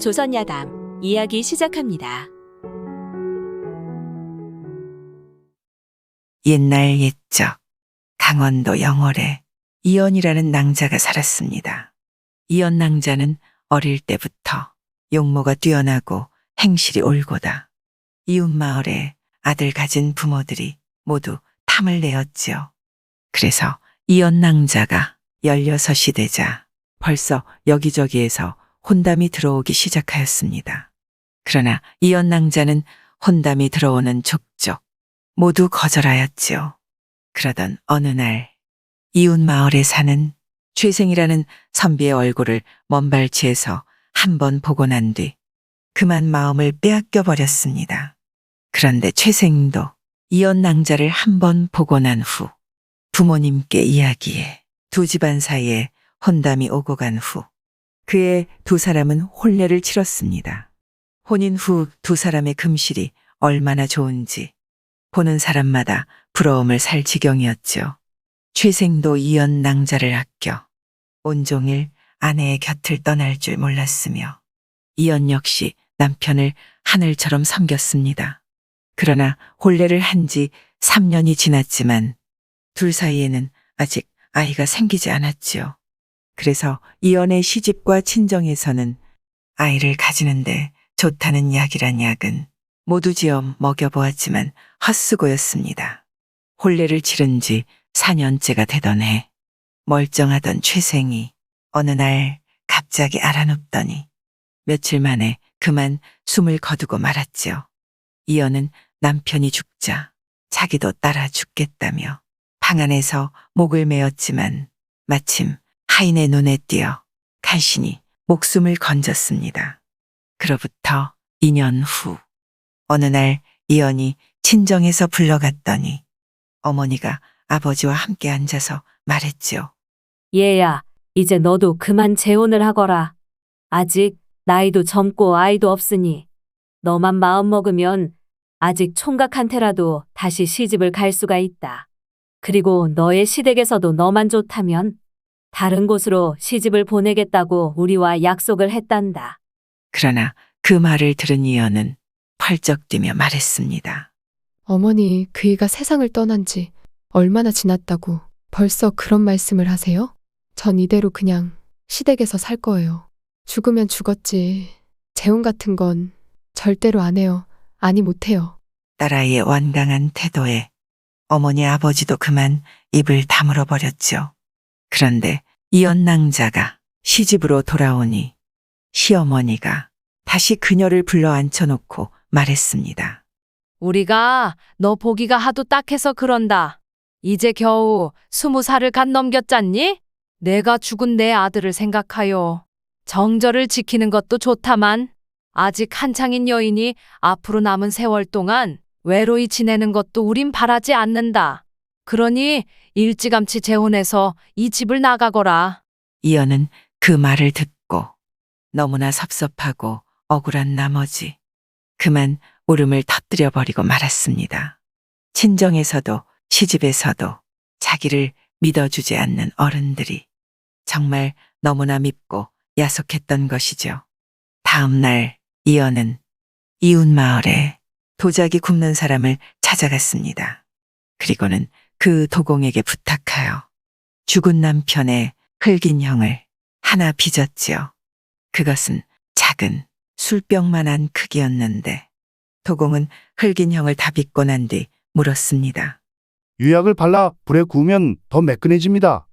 조선야담 이야기 시작합니다. 옛날 옛적 강원도 영월에 이연이라는 낭자가 살았습니다. 이연 낭자는 어릴 때부터 용모가 뛰어나고 행실이 올고다. 이웃 마을에 아들 가진 부모들이 모두 탐을 내었지요. 그래서 이연 낭자가 16이 되자 벌써 여기저기에서 혼담이 들어오기 시작하였습니다. 그러나 이연 낭자는 혼담이 들어오는 족족 모두 거절하였지요. 그러던 어느 날 이웃 마을에 사는 최생이라는 선비의 얼굴을 먼발치에서 한 번 보고 난 뒤 그만 마음을 빼앗겨 버렸습니다. 그런데 최생도 이연 낭자를 한 번 보고 난 후 부모님께 이야기해 두 집안 사이에 혼담이 오고 간 후 그의 두 사람은 혼례를 치렀습니다. 혼인 후 두 사람의 금실이 얼마나 좋은지 보는 사람마다 부러움을 살 지경이었죠. 최생도 이연 낭자를 아껴 온종일 아내의 곁을 떠날 줄 몰랐으며 이연 역시 남편을 하늘처럼 섬겼습니다. 그러나 혼례를 한 지 3년이 지났지만 둘 사이에는 아직 아이가 생기지 않았지요. 그래서 이연의 시집과 친정에서는 아이를 가지는데 좋다는 약이란 약은 모두 지어 먹여보았지만 헛수고였습니다. 혼례를 치른 지 4년째가 되던 해 멀쩡하던 최생이 어느 날 갑자기 알아눕더니 며칠 만에 그만 숨을 거두고 말았지요. 이연은 남편이 죽자 자기도 따라 죽겠다며 방 안에서 목을 메었지만 마침 하인의 눈에 띄어 간신히 목숨을 건졌습니다. 그로부터 2년 후 어느 날 이연이 친정에서 불러갔더니 어머니가 아버지와 함께 앉아서 말했지요. 얘야, 이제 너도 그만 재혼을 하거라. 아직 나이도 젊고 아이도 없으니 너만 마음 먹으면 아직 총각한테라도 다시 시집을 갈 수가 있다. 그리고 너의 시댁에서도 너만 좋다면 다른 곳으로 시집을 보내겠다고 우리와 약속을 했단다. 그러나 그 말을 들은 이연은 펄쩍 뛰며 말했습니다. 어머니, 그이가 세상을 떠난 지 얼마나 지났다고 벌써 그런 말씀을 하세요? 전 이대로 그냥 시댁에서 살 거예요. 죽으면 죽었지. 재혼 같은 건 절대로 안 해요. 아니, 못해요. 딸아이의 완강한 태도에 어머니 아버지도 그만 입을 다물어 버렸죠. 그런데 이연 낭자가 시집으로 돌아오니 시어머니가 다시 그녀를 불러 앉혀놓고 말했습니다. 우리가 너 보기가 하도 딱해서 그런다. 이제 겨우 20살을 갓 넘겼잖니? 내가 죽은 내 아들을 생각하여 정절을 지키는 것도 좋다만 아직 한창인 여인이 앞으로 남은 세월 동안 외로이 지내는 것도 우린 바라지 않는다. 그러니 일찌감치 재혼해서 이 집을 나가거라. 이연은 그 말을 듣고 너무나 섭섭하고 억울한 나머지 그만 울음을 터뜨려 버리고 말았습니다. 친정에서도 시집에서도 자기를 믿어주지 않는 어른들이 정말 너무나 밉고 야속했던 것이죠. 다음 날 이연은 이웃 마을에 도자기 굽는 사람을 찾아갔습니다. 그리고는 그 도공에게 부탁하여 죽은 남편의 흙인 형을 하나 빚었지요. 그것은 작은 술병만한 크기였는데 도공은 흙인 형을 다 빚고 난 뒤 물었습니다. 유약을 발라 불에 구우면 더 매끈해집니다.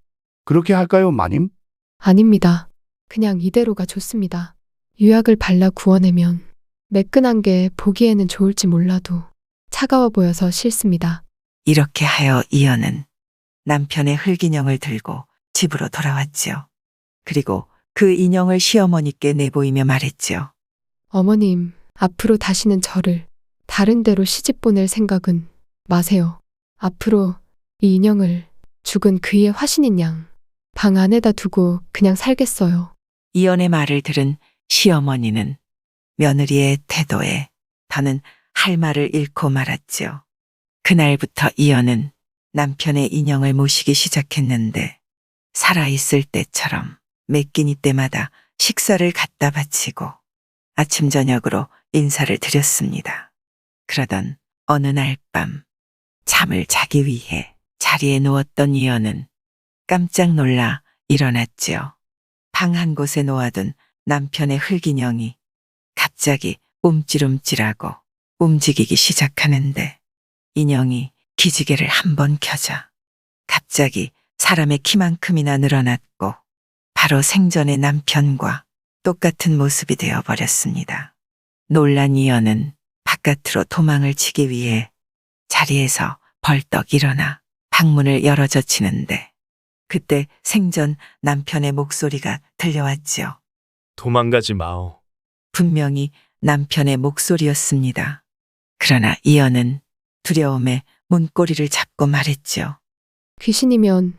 그렇게 할까요, 마님? 아닙니다. 그냥 이대로가 좋습니다. 유약을 발라 구워내면 매끈한 게 보기에는 좋을지 몰라도 차가워 보여서 싫습니다. 이렇게 하여 이연은 남편의 흙인형을 들고 집으로 돌아왔지요. 그리고 그 인형을 시어머니께 내보이며 말했지요. 어머님, 앞으로 다시는 저를 다른 데로 시집 보낼 생각은 마세요. 앞으로 이 인형을 죽은 그이의 화신인 양 방 안에다 두고 그냥 살겠어요. 이연의 말을 들은 시어머니는 며느리의 태도에 더는 할 말을 잃고 말았지요. 그날부터 이연은 남편의 인형을 모시기 시작했는데 살아있을 때처럼 매 끼니 때마다 식사를 갖다 바치고 아침 저녁으로 인사를 드렸습니다. 그러던 어느 날 밤 잠을 자기 위해 자리에 누웠던 이연은 깜짝 놀라 일어났지요. 방 한 곳에 놓아둔 남편의 흙인형이 갑자기 움찔움찔하고 움직이기 시작하는데 인형이 기지개를 한 번 켜자 갑자기 사람의 키만큼이나 늘어났고 바로 생전의 남편과 똑같은 모습이 되어버렸습니다. 놀란 이연은 바깥으로 도망을 치기 위해 자리에서 벌떡 일어나 방문을 열어젖히는데 그때 생전 남편의 목소리가 들려왔지요. 도망가지 마오. 분명히 남편의 목소리였습니다. 그러나 이연은 두려움에 문고리를 잡고 말했지요. 귀신이면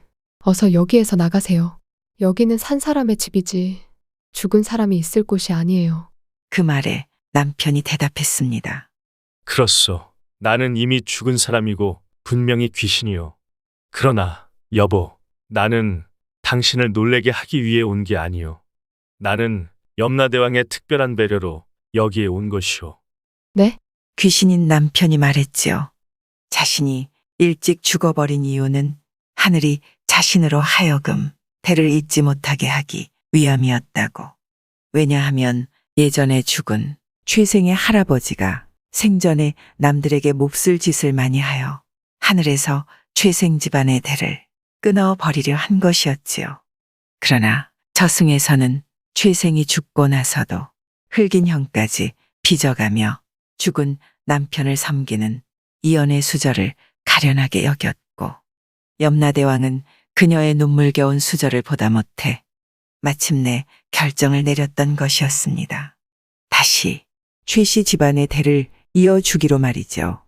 어서 여기에서 나가세요. 여기는 산 사람의 집이지 죽은 사람이 있을 곳이 아니에요. 그 말에 남편이 대답했습니다. 그렇소. 나는 이미 죽은 사람이고 분명히 귀신이요. 그러나 여보, 나는 당신을 놀래게 하기 위해 온 게 아니요. 나는 염라대왕의 특별한 배려로 여기에 온 것이오. 네? 귀신인 남편이 말했지요. 자신이 일찍 죽어버린 이유는 하늘이 자신으로 하여금 대를 잊지 못하게 하기 위함이었다고. 왜냐하면 예전에 죽은 최생의 할아버지가 생전에 남들에게 몹쓸 짓을 많이 하여 하늘에서 최생 집안의 대를 끊어버리려 한 것이었지요. 그러나 저승에서는 최생이 죽고 나서도 흙인 형까지 빚어가며 죽은 남편을 섬기는 이연의 수절을 가련하게 여겼고 염라대왕은 그녀의 눈물겨운 수절을 보다 못해 마침내 결정을 내렸던 것이었습니다. 다시 최씨 집안의 대를 이어주기로 말이죠.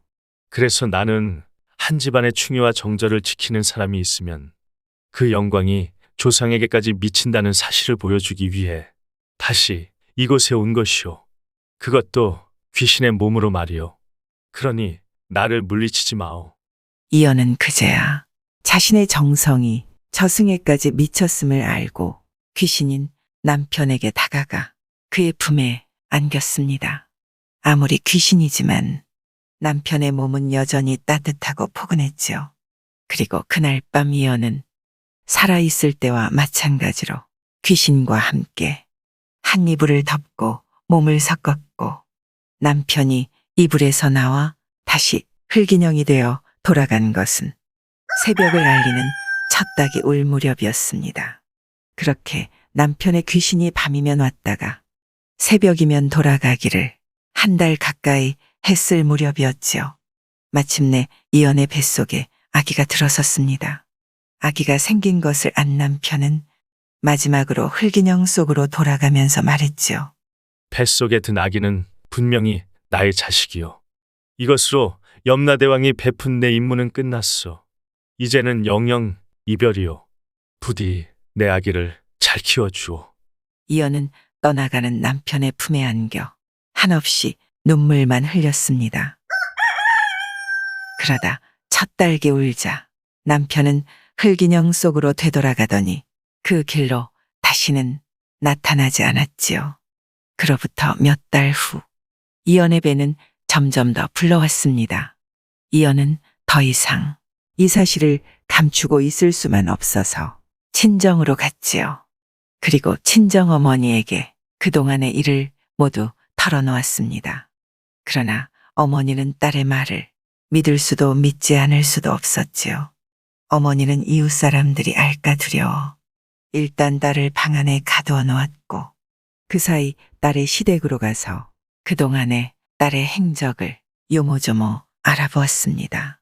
그래서 나는 한 집안의 충의와 정절을 지키는 사람이 있으면 그 영광이 조상에게까지 미친다는 사실을 보여주기 위해 다시 이곳에 온 것이오. 그것도 귀신의 몸으로 말이오. 그러니 나를 물리치지 마오. 이연은 그제야 자신의 정성이 저승에까지 미쳤음을 알고 귀신인 남편에게 다가가 그의 품에 안겼습니다. 아무리 귀신이지만 남편의 몸은 여전히 따뜻하고 포근했지요. 그리고 그날 밤 이연은 살아있을 때와 마찬가지로 귀신과 함께 한 이불을 덮고 몸을 섞었고 남편이 이불에서 나와 다시 흙인형이 되어 돌아간 것은 새벽을 알리는 첫 닭이 울 무렵이었습니다. 그렇게 남편의 귀신이 밤이면 왔다가 새벽이면 돌아가기를 한 달 가까이 했을 무렵이었지요. 마침내 이연의 뱃속에 아기가 들어섰습니다. 아기가 생긴 것을 안 남편은 마지막으로 흙인형 속으로 돌아가면서 말했지요. 뱃속에 든 아기는 분명히 나의 자식이요. 이것으로 염라대왕이 베푼 내 임무는 끝났소. 이제는 영영 이별이요. 부디 내 아기를 잘 키워주오. 이연은 떠나가는 남편의 품에 안겨 한없이 눈물만 흘렸습니다. 그러다 첫 딸기 울자 남편은 흙인형 속으로 되돌아가더니 그 길로 다시는 나타나지 않았지요. 그로부터 몇 달 후 이연의 배는 점점 더 불러왔습니다. 이연은 더 이상 이 사실을 감추고 있을 수만 없어서 친정으로 갔지요. 그리고 친정어머니에게 그동안의 일을 모두 털어놓았습니다. 그러나 어머니는 딸의 말을 믿을 수도 믿지 않을 수도 없었지요. 어머니는 이웃 사람들이 알까 두려워 일단 딸을 방 안에 가두어 놓았고 그 사이 딸의 시댁으로 가서 그동안의 딸의 행적을 요모조모 알아보았습니다.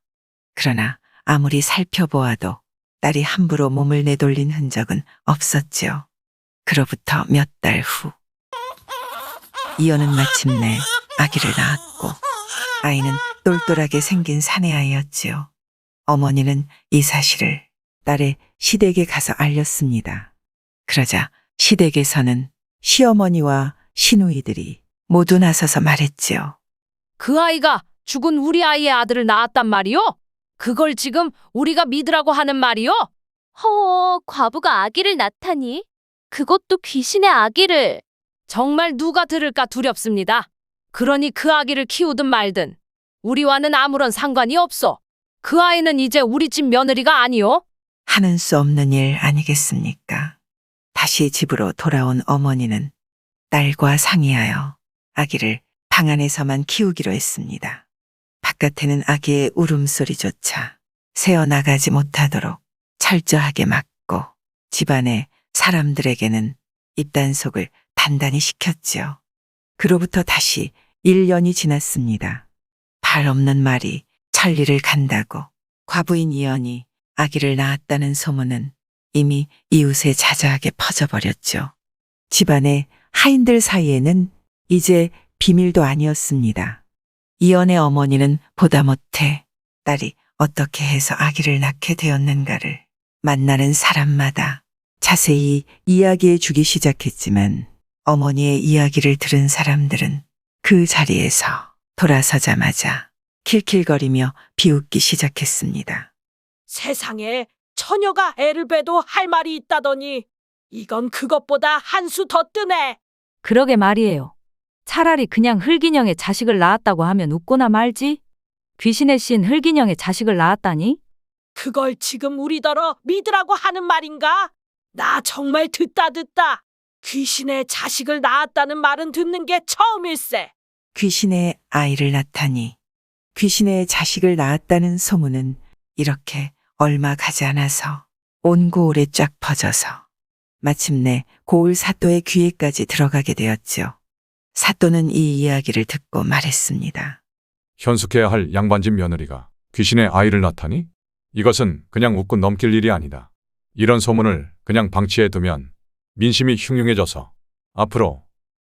그러나 아무리 살펴보아도 딸이 함부로 몸을 내돌린 흔적은 없었지요. 그로부터 몇 달 후 이연은 마침내 아기를 낳았고 아이는 똘똘하게 생긴 사내아이였지요. 어머니는 이 사실을 딸의 시댁에 가서 알렸습니다. 그러자 시댁에서는 시어머니와 시누이들이 모두 나서서 말했지요. 그 아이가 죽은 우리 아이의 아들을 낳았단 말이요? 그걸 지금 우리가 믿으라고 하는 말이요? 과부가 아기를 낳다니. 그것도 귀신의 아기를. 정말 누가 들을까 두렵습니다. 그러니 그 아기를 키우든 말든 우리와는 아무런 상관이 없어. 그 아이는 이제 우리 집 며느리가 아니요. 하는 수 없는 일 아니겠습니까? 다시 집으로 돌아온 어머니는 딸과 상의하여 아기를 방 안에서만 키우기로 했습니다. 바깥에는 아기의 울음소리조차 새어나가지 못하도록 철저하게 막고 집안의 사람들에게는 입단속을 단단히 시켰지요. 그로부터 다시 1년이 지났습니다. 발 없는 말이 천리를 간다고 과부인 이연이 아기를 낳았다는 소문은 이미 이웃에 자자하게 퍼져버렸죠. 집안의 하인들 사이에는 이제 비밀도 아니었습니다. 이연의 어머니는 보다 못해 딸이 어떻게 해서 아기를 낳게 되었는가를 만나는 사람마다 자세히 이야기해 주기 시작했지만 어머니의 이야기를 들은 사람들은 그 자리에서 돌아서자마자 킬킬거리며 비웃기 시작했습니다. 세상에 처녀가 애를 베도 할 말이 있다더니 이건 그것보다 한 수 더 뜨네. 그러게 말이에요. 차라리 그냥 hulgin형의 자식을 낳았다고 하면 웃고나 말지. 귀신의 신 hulgin형의 자식을 낳았다니? 그걸 지금 우리더러 믿으라고 하는 말인가? 나 정말 듣다. 귀신의 자식을 낳았다는 말은 듣는 게 처음일세. 귀신의 아이를 낳다니 귀신의 자식을 낳았다는 소문은 이렇게 얼마 가지 않아서 온 고을에 쫙 퍼져서 마침내 고을 사또의 귀에까지 들어가게 되었죠. 사또는 이 이야기를 듣고 말했습니다. 현숙해야 할 양반집 며느리가 귀신의 아이를 낳다니? 이것은 그냥 웃고 넘길 일이 아니다. 이런 소문을 그냥 방치해두면 민심이 흉흉해져서 앞으로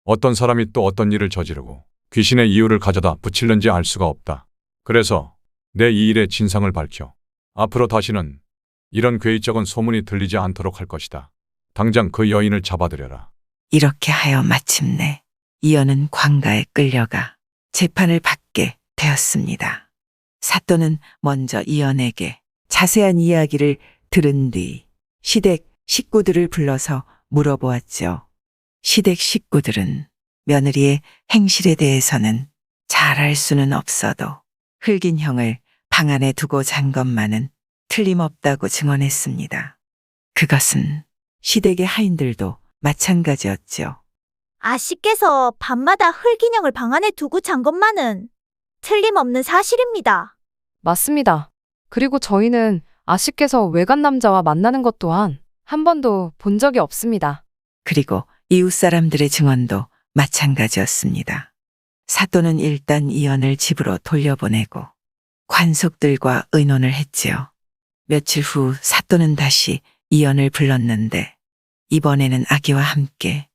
어떤 사람이 또 어떤 일을 저지르고 귀신의 이유를 가져다 붙일는지 알 수가 없다. 그래서 내 이 일의 진상을 밝혀 앞으로 다시는 이런 괴이적은 소문이 들리지 않도록 할 것이다. 당장 그 여인을 잡아들여라. 이렇게 하여 마침내 이연은 관가에 끌려가 재판을 받게 되었습니다. 사또는 먼저 이연에게 자세한 이야기를 들은 뒤 시댁 식구들을 불러서 물어보았죠. 시댁 식구들은 며느리의 행실에 대해서는 잘 알 수는 없어도 hulgin형을 방 안에 두고 잔 것만은 틀림없다고 증언했습니다. 그것은 시댁의 하인들도 마찬가지였죠. 아씨께서 밤마다 hulgin형을 방 안에 두고 잔 것만은 틀림없는 사실입니다. 맞습니다. 그리고 저희는 아씨께서 외간 남자와 만나는 것 또한 한 번도 본 적이 없습니다. 그리고 이웃 사람들의 증언도 마찬가지였습니다. 사또는 일단 이연을 집으로 돌려보내고 관속들과 의논을 했지요. 며칠 후 사또는 다시 이연을 불렀는데 이번에는 아기와 함께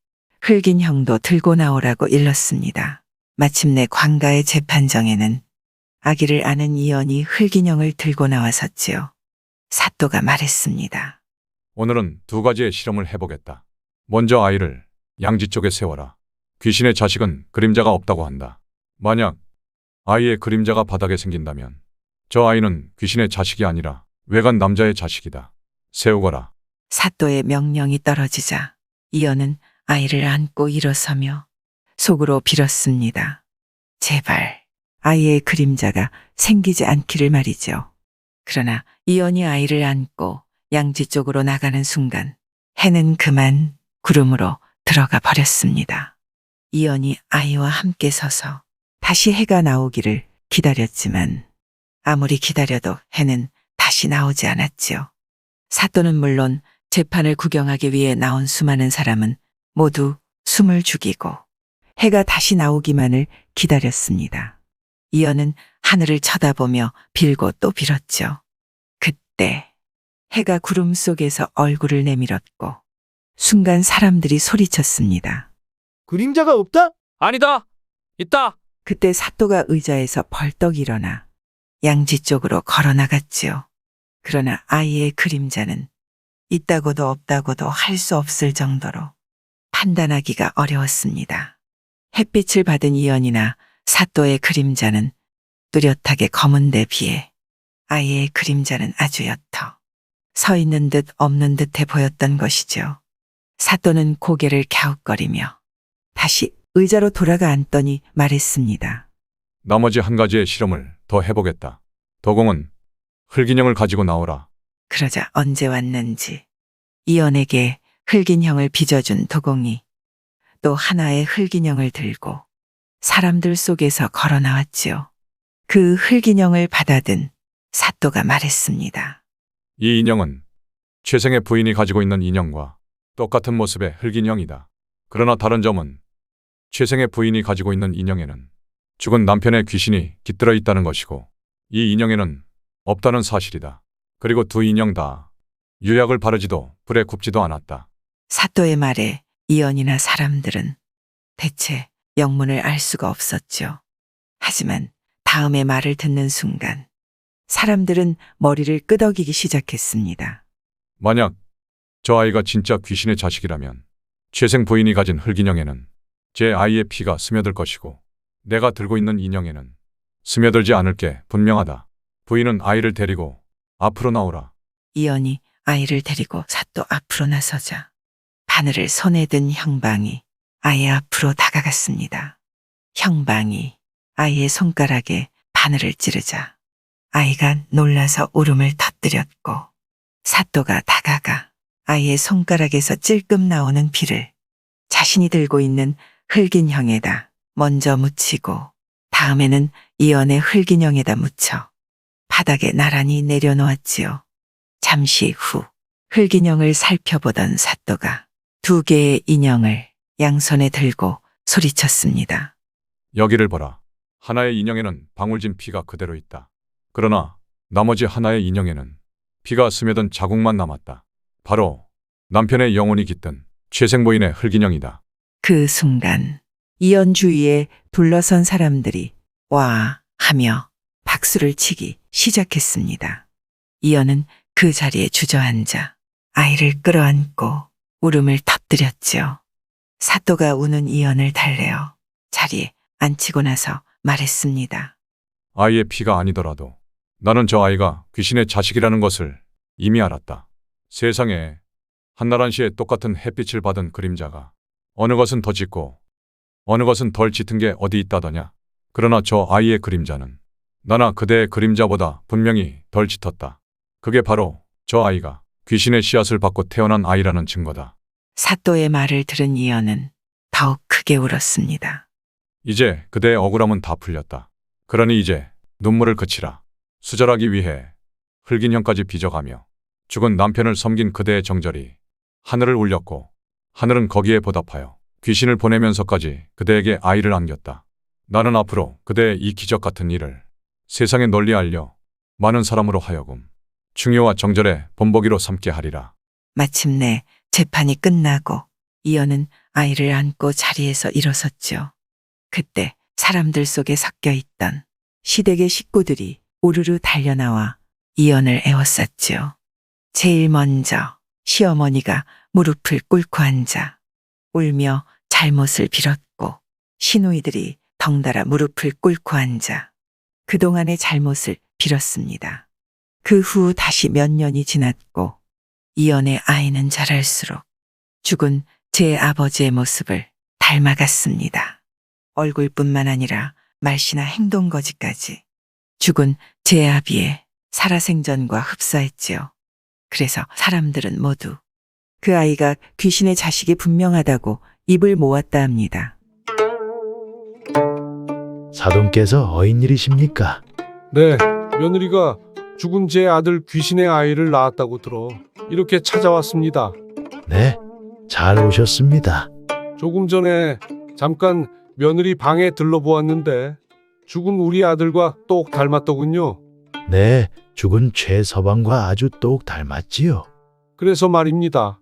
hulgin형도 들고 나오라고 일렀습니다. 마침내 관가의 재판정에는 아기를 아는 이연이 hulgin형을 들고 나와섰지요. 사또가 말했습니다. 오늘은 두 가지의 실험을 해보겠다. 먼저 아이를 양지 쪽에 세워라. 귀신의 자식은 그림자가 없다고 한다. 만약 아이의 그림자가 바닥에 생긴다면 저 아이는 귀신의 자식이 아니라 외간 남자의 자식이다. 세우거라. 사또의 명령이 떨어지자 이연은 아이를 안고 일어서며 속으로 빌었습니다. 제발 아이의 그림자가 생기지 않기를 말이죠. 그러나 이연이 아이를 안고 양지 쪽으로 나가는 순간 해는 그만 구름으로 들어가 버렸습니다. 이연이 아이와 함께 서서 다시 해가 나오기를 기다렸지만 아무리 기다려도 해는 다시 나오지 않았지요. 사또는 물론 재판을 구경하기 위해 나온 수많은 사람은 모두 숨을 죽이고 해가 다시 나오기만을 기다렸습니다. 이연은 하늘을 쳐다보며 빌고 또 빌었죠. 그때 해가 구름 속에서 얼굴을 내밀었고 순간 사람들이 소리쳤습니다. 그림자가 없다? 아니다. 있다. 그때 사또가 의자에서 벌떡 일어나 양지 쪽으로 걸어 나갔지요. 그러나 아이의 그림자는 있다고도 없다고도 할 수 없을 정도로 판단하기가 어려웠습니다. 햇빛을 받은 이연이나 사또의 그림자는 뚜렷하게 검은데 비해 아이의 그림자는 아주 옅어 서 있는 듯 없는 듯해 보였던 것이죠. 사또는 고개를 갸웃거리며 다시 의자로 돌아가 앉더니 말했습니다. 나머지 한 가지의 실험을 더 해보겠다. 도공은 흙인형을 가지고 나오라. 그러자 언제 왔는지 이연에게 흙인형을 빚어준 도공이 또 하나의 흙인형을 들고 사람들 속에서 걸어 나왔지요. 그 흙인형을 받아든 사또가 말했습니다. 이 인형은 최생의 부인이 가지고 있는 인형과 똑같은 모습의 흙인형이다. 그러나 다른 점은 최생의 부인이 가지고 있는 인형에는 죽은 남편의 귀신이 깃들어 있다는 것이고 이 인형에는 없다는 사실이다. 그리고 두 인형 다 유약을 바르지도 불에 굽지도 않았다. 사또의 말에 이연이나 사람들은 대체 영문을 알 수가 없었죠. 하지만 다음의 말을 듣는 순간 사람들은 머리를 끄덕이기 시작했습니다. 만약 저 아이가 진짜 귀신의 자식이라면 최생 부인이 가진 흙인형에는 제 아이의 피가 스며들 것이고 내가 들고 있는 인형에는 스며들지 않을 게 분명하다. 부인은 아이를 데리고 앞으로 나오라. 이연이 아이를 데리고 사또 앞으로 나서자 바늘을 손에 든 형방이 아이 앞으로 다가갔습니다. 형방이 아이의 손가락에 바늘을 찌르자 아이가 놀라서 울음을 터뜨렸고 사또가 다가가 아이의 손가락에서 찔끔 나오는 피를 자신이 들고 있는 흙인형에다 먼저 묻히고 다음에는 이연의 흙인형에다 묻혀 바닥에 나란히 내려놓았지요. 잠시 후 흙인형을 살펴보던 사또가 두 개의 인형을 양손에 들고 소리쳤습니다. 여기를 보라. 하나의 인형에는 방울진 피가 그대로 있다. 그러나 나머지 하나의 인형에는 피가 스며든 자국만 남았다. 바로 남편의 영혼이 깃든 최생부인의 흙인형이다. 그 순간 이연 주위에 둘러선 사람들이 와 하며 박수를 치기 시작했습니다. 이연은 그 자리에 주저앉아 아이를 끌어안고 울음을 터뜨렸지요. 사또가 우는 이연을 달래어 자리에 앉히고 나서 말했습니다. 아이의 피가 아니더라도 나는 저 아이가 귀신의 자식이라는 것을 이미 알았다. 세상에 한나란 씨의 똑같은 햇빛을 받은 그림자가 어느 것은 더 짙고 어느 것은 덜 짙은 게 어디 있다더냐. 그러나 저 아이의 그림자는 나나 그대의 그림자보다 분명히 덜 짙었다. 그게 바로 저 아이가 귀신의 씨앗을 받고 태어난 아이라는 증거다. 사또의 말을 들은 이연은 더욱 크게 울었습니다. 이제 그대의 억울함은 다 풀렸다. 그러니 이제 눈물을 그치라. 수절하기 위해 흙인형까지 빚어가며 죽은 남편을 섬긴 그대의 정절이 하늘을 울렸고 하늘은 거기에 보답하여 귀신을 보내면서까지 그대에게 아이를 안겼다. 나는 앞으로 그대의 이 기적 같은 일을 세상에 널리 알려 많은 사람으로 하여금 충효와 정절의 본보기로 삼게 하리라. 마침내 재판이 끝나고 이연은 아이를 안고 자리에서 일어섰죠. 그때 사람들 속에 섞여 있던 시댁의 식구들이 우르르 달려나와 이연을 애워쌌지요. 제일 먼저 시어머니가 무릎을 꿇고 앉아 울며 잘못을 빌었고 시누이들이 덩달아 무릎을 꿇고 앉아 그동안의 잘못을 빌었습니다. 그 후 다시 몇 년이 지났고 이연의 아이는 자랄수록 죽은 제 아버지의 모습을 닮아갔습니다. 얼굴뿐만 아니라 말씨나 행동거지까지 죽은 제 아비의 살아생전과 흡사했지요. 그래서 사람들은 모두 그 아이가 귀신의 자식이 분명하다고 입을 모았다 합니다. 사돈께서 어인일이십니까? 네, 며느리가 죽은 제 아들 귀신의 아이를 낳았다고 들어 이렇게 찾아왔습니다. 네, 잘 오셨습니다. 조금 전에 잠깐 며느리 방에 들러보았는데 죽은 우리 아들과 똑 닮았더군요. 네, 죽은 최서방과 아주 똑 닮았지요. 그래서 말입니다.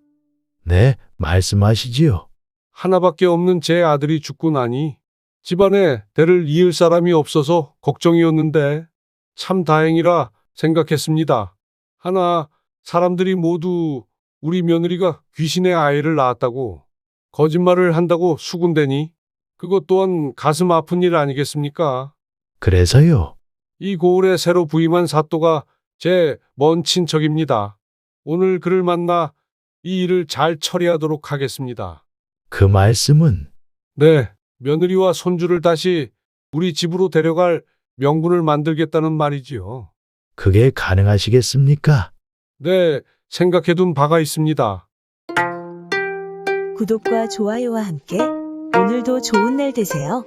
네, 말씀하시지요. 하나밖에 없는 제 아들이 죽고 나니 집안에 대를 이을 사람이 없어서 걱정이었는데 참 다행이라 생각했습니다. 하나 사람들이 모두 우리 며느리가 귀신의 아이를 낳았다고 거짓말을 한다고 수군대니 그것 또한 가슴 아픈 일 아니겠습니까? 그래서요. 이 고을에 새로 부임한 사또가 제 먼 친척입니다. 오늘 그를 만나 이 일을 잘 처리하도록 하겠습니다. 그 말씀은 네, 며느리와 손주를 다시 우리 집으로 데려갈 명분을 만들겠다는 말이지요. 그게 가능하시겠습니까? 네, 생각해둔 바가 있습니다. 구독과 좋아요와 함께 오늘도 좋은 날 되세요.